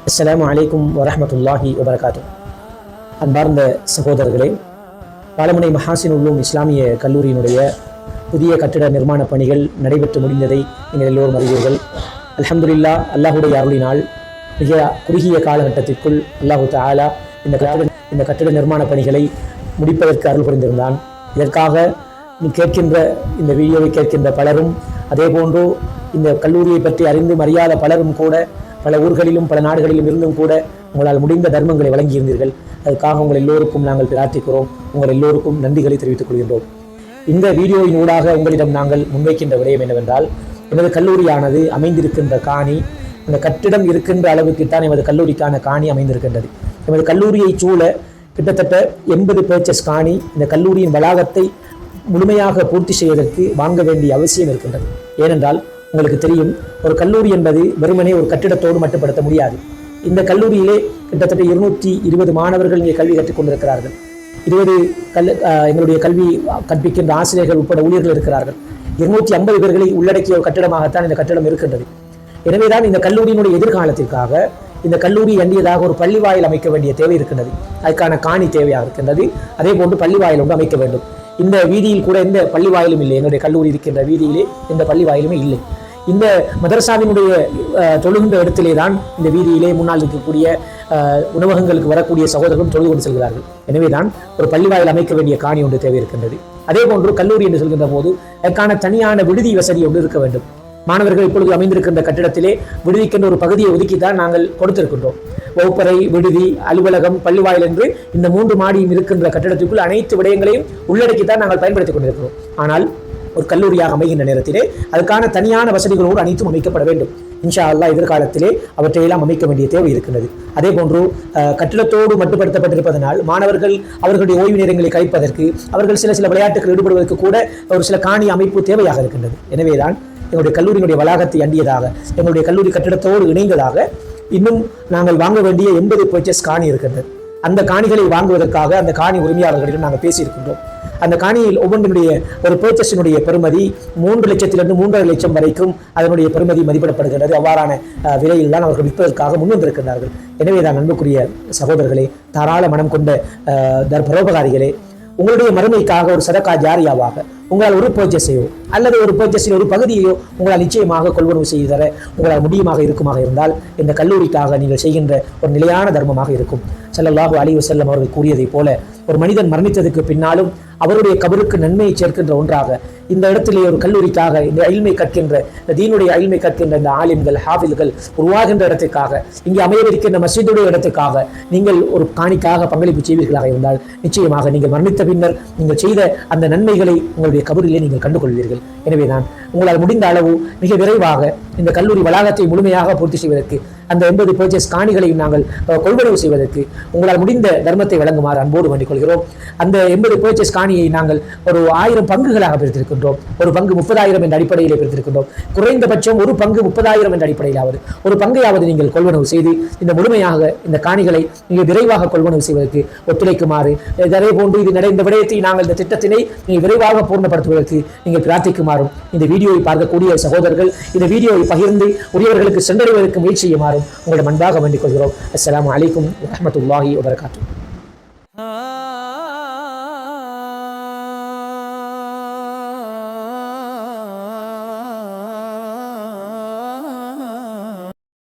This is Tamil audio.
அஸ்ஸலாமு அலைக்கும் வரஹ்மத்துல்லாஹி வபரகாத்துஹு. அன்பார்ந்த சகோதரர்களே, பாலமுனை மஹாசின் உல்லூம் இஸ்லாமிய கல்லூரியினுடைய புதிய கட்டிட நிர்மாண பணிகள் நடைபெற்று முடிந்ததை நீங்கள் எல்லோரும் அறிவீர்கள். அல்ஹம்துலில்லாஹ், அல்லாஹுடைய அருளினால் மிக குறுகிய காலகட்டத்திற்குள் அல்லாஹு தஆலா இந்த கட்டிட நிர்மாண பணிகளை முடிப்பதற்கு அருள் புரிந்திருந்தான். இதற்காக கேட்கின்ற இந்த வீடியோவை கேட்கின்ற பலரும், அதே போன்று இந்த கல்லூரியை பற்றி அறிந்து அறியாத பலரும் கூட பல ஊர்களிலும் பல நாடுகளிலும் இருந்தும் கூட உங்களால் முடிந்த தர்மங்களை வழங்கியிருந்தீர்கள். அதுக்காக உங்கள் எல்லோருக்கும் நாங்கள் பிரார்த்திக்கிறோம். உங்கள் எல்லோருக்கும் நன்றிகளை தெரிவித்துக் கொள்கின்றோம். இந்த வீடியோவின் ஊடாக உங்களிடம் நாங்கள் முன்வைக்கின்ற விடயம் என்னவென்றால், எனது கல்லூரியானது அமைந்திருக்கின்ற காணி, அந்த கட்டிடம் இருக்கின்ற அளவுக்குத்தான் எமது கல்லூரிக்கான காணி அமைந்திருக்கின்றது. எமது கல்லூரியை சூழ கிட்டத்தட்ட 80 பேச்சஸ் காணி இந்த கல்லூரியின் வளாகத்தை முழுமையாக பூர்த்தி செய்வதற்கு வாங்க வேண்டிய அவசியம் இருக்கின்றது. ஏனென்றால் உங்களுக்கு தெரியும், ஒரு கல்லூரி என்பது வெறுமனே ஒரு கட்டிடத்தோடு மட்டுப்படுத்த முடியாது. இந்த கல்லூரியிலே கிட்டத்தட்ட 220 மாணவர்கள் இங்கே கல்வி கற்றுக் கொண்டிருக்கிறார்கள். 20 எங்களுடைய கல்வி கற்பிக்கின்ற ஆசிரியர்கள் உட்பட ஊழியர்கள் இருக்கிறார்கள். 250 பேர்களை உள்ளடக்கிய ஒரு கட்டிடமாகத்தான் இந்த கட்டிடம் இருக்கின்றது. எனவேதான் இந்த கல்லூரியினுடைய எதிர்காலத்திற்காக இந்த கல்லூரி அண்டியதாக ஒரு பள்ளி வாயில் அமைக்க வேண்டிய தேவை இருக்கின்றது. அதுக்கான காணி தேவையாக இருக்கின்றது. அதே போன்று பள்ளி வாயில் ஒன்று அமைக்க வேண்டும். இந்த வீதியில் கூட எந்த பள்ளி வாயிலும் இல்லை. என்னுடைய கல்லூரி இருக்கின்ற வீதியிலே எந்த பள்ளி வாயிலுமே இல்லை. இந்த மதரசாவினுடைய தொழுகின்ற இடத்திலே தான் இந்த வீதியிலே முன்னால் இருக்கக்கூடிய உணவகங்களுக்கு வரக்கூடிய சகோதரர்களும் தொழுது கொண்டு செல்கிறார்கள். எனவே தான் ஒரு பள்ளி வாயில் அமைக்க வேண்டிய காணி ஒன்று தேவை இருக்கின்றது. அதே போன்று கல்லூரி என்று சொல்கின்ற போது அதற்கான தனியான விடுதி வசதி ஒன்று இருக்க வேண்டும். மாணவர்கள் இப்பொழுது அமைந்திருக்கின்ற கட்டிடத்திலே விடுதிக்கின்ற ஒரு பகுதியை ஒதுக்கித்தான் நாங்கள் கொடுத்திருக்கின்றோம். வகுப்பறை, விடுதி, அலுவலகம், பள்ளிவாயில் என்று இந்த 3 மாடியும் இருக்கின்ற கட்டிடத்திற்குள் அனைத்து விடயங்களையும் உள்ளடக்கித்தான் நாங்கள் பயன்படுத்திக் கொண்டிருக்கிறோம். ஆனால் ஒரு கல்லூரியாக அமைகின்ற நேரத்திலே அதுக்கான தனியான வசதிகளோடு அனைத்தும் அமைக்கப்பட வேண்டும். இன்ஷா அல்லாஹ் எதிர்காலத்திலே அவற்றையெல்லாம் அமைக்க வேண்டிய தேவை இருக்கின்றது. அதே போன்று கட்டிடத்தோடு மட்டுப்படுத்தப்பட்டிருப்பதனால் மாணவர்கள் அவர்களுடைய ஓய்வு நேரங்களை கழிப்பதற்கு, அவர்கள் சில விளையாட்டுகள் ஈடுபடுவதற்கு கூட ஒரு சில காணி அமைப்பு தேவையாக இருக்கின்றது. எனவேதான் எங்களுடைய கல்லூரியினுடைய வளாகத்தை அண்டியதாக, எங்களுடைய கல்லூரி கட்டிடத்தோடு இணைந்ததாக இன்னும் நாங்கள் வாங்க வேண்டிய 80 பர்ச்சேஸ் காணி இருக்கின்றது. அந்த காணிகளை வாங்குவதற்காக அந்த காணி உரிமையாளர்களிடம் நாங்கள் பேசியிருக்கின்றோம். அந்த காணியில் ஒவ்வொன்றினுடைய ஒரு பர்ச்சேஸினுடைய பெறுமதி 3 லட்சத்திலிருந்து 3.5 லட்சம் வரைக்கும் அதனுடைய பெறுமதி மதிப்பிடப்படுகிறது. அவ்வாறான விலையில் தான் அவர்கள் விற்பதற்காக முன்வந்திருக்கிறார்கள். எனவே தான் அன்புக்குரிய சகோதரர்களே, தாராள மனம் கொண்ட பரோபகாரிகளே, உங்களுடைய மறுமைக்காக ஒரு சதகா ஜாரியாவாக உங்களால் ஒரு பர்ச்சேஸையோ அல்லது ஒரு பர்ச்சேஸில் ஒரு பகுதியையோ உங்களால் நிச்சயமாக கொள்வனவு செய்து தர உங்களால் முடியுமாக இருக்குமாக இருந்தால் இந்த கல்லூரிக்காக நீங்கள் செய்கின்ற ஒரு நிலையான தர்மமாக இருக்கும். ஸல்லல்லாஹு அலைஹி வஸல்லம் அவர்கள் கூறியதைப் போல, ஒரு மனிதன் மரணித்ததுக்கு பின்னாலும் அவருடைய கபருக்கு நன்மையை சேர்க்கின்ற ஒன்றாக இந்த இடத்திலே ஒரு கல்லூரிக்காக இந்த இல்மை கற்கின்ற, இந்த தீனுடைய இல்மை கற்கின்ற இந்த ஆலிம்கள், ஹாஃபில்கள் உருவாகின்ற இடத்துக்காக, இங்கே அமையவிருக்கின்ற மஸ்ஜிதுடைய இடத்துக்காக நீங்கள் ஒரு காணிக்காக பங்களிப்பு செய்வீர்களாக இருந்தால் நிச்சயமாக நீங்கள் மரணித்த பின்னர் நீங்கள் செய்த அந்த நன்மைகளை உங்களுடைய கபரிலே நீங்கள் கண்டுகொள்வீர்கள். எனவே நான் உங்களால் முடிந்த அளவு மிக விரைவாக இந்த கல்லூரி வளாகத்தை முழுமையாக பூர்த்தி செய்வதற்கு, அந்த 80 பர்ச்சேஸ் காணிகளையும் நாங்கள் கொள்வனவு செய்வதற்கு உங்களால் முடிந்த தர்மத்தை வழங்குமாறு அன்போடு வேண்டிக் கொள்கிறோம். அந்த 80 பர்ச்சேஸ் காணியை நாங்கள் ஒரு 1000 பங்குகளாக பிரித்திருக்கின்றோம். ஒரு பங்கு 30,000 என்ற அடிப்படையிலே பிரித்திருக்கின்றோம். குறைந்தபட்சம் ஒரு பங்கு 30,000 என்ற அடிப்படையிலாவது ஒரு பங்கையாவது நீங்கள் கொள்வனவு செய்து இந்த முழுமையாக இந்த காணிகளை நீங்கள் விரைவாக கொள்வனவு செய்வதற்கு ஒத்துழைக்குமாறு, அதே போன்று இந்த விடயத்தை நாங்கள் இந்த திட்டத்தினை நீங்கள் விரைவாக பூர்ணப்படுத்துவதற்கு நீங்கள் பிரார்த்திக்குமாறும், இந்த வீடியோவை பார்க்கக்கூடிய சகோதரர்கள் இந்த வீடியோவை பகிர்ந்து உரியவர்களுக்கு சென்றடைவதற்கு முயற்சி செய்யுமாறும் உங்களிடம் அன்பாக வேண்டிக் கொள்கிறோம். அஸ்ஸலாமு அலைக்கும் வரஹ்மத்துல்லாஹி வபரகாத்துஹு.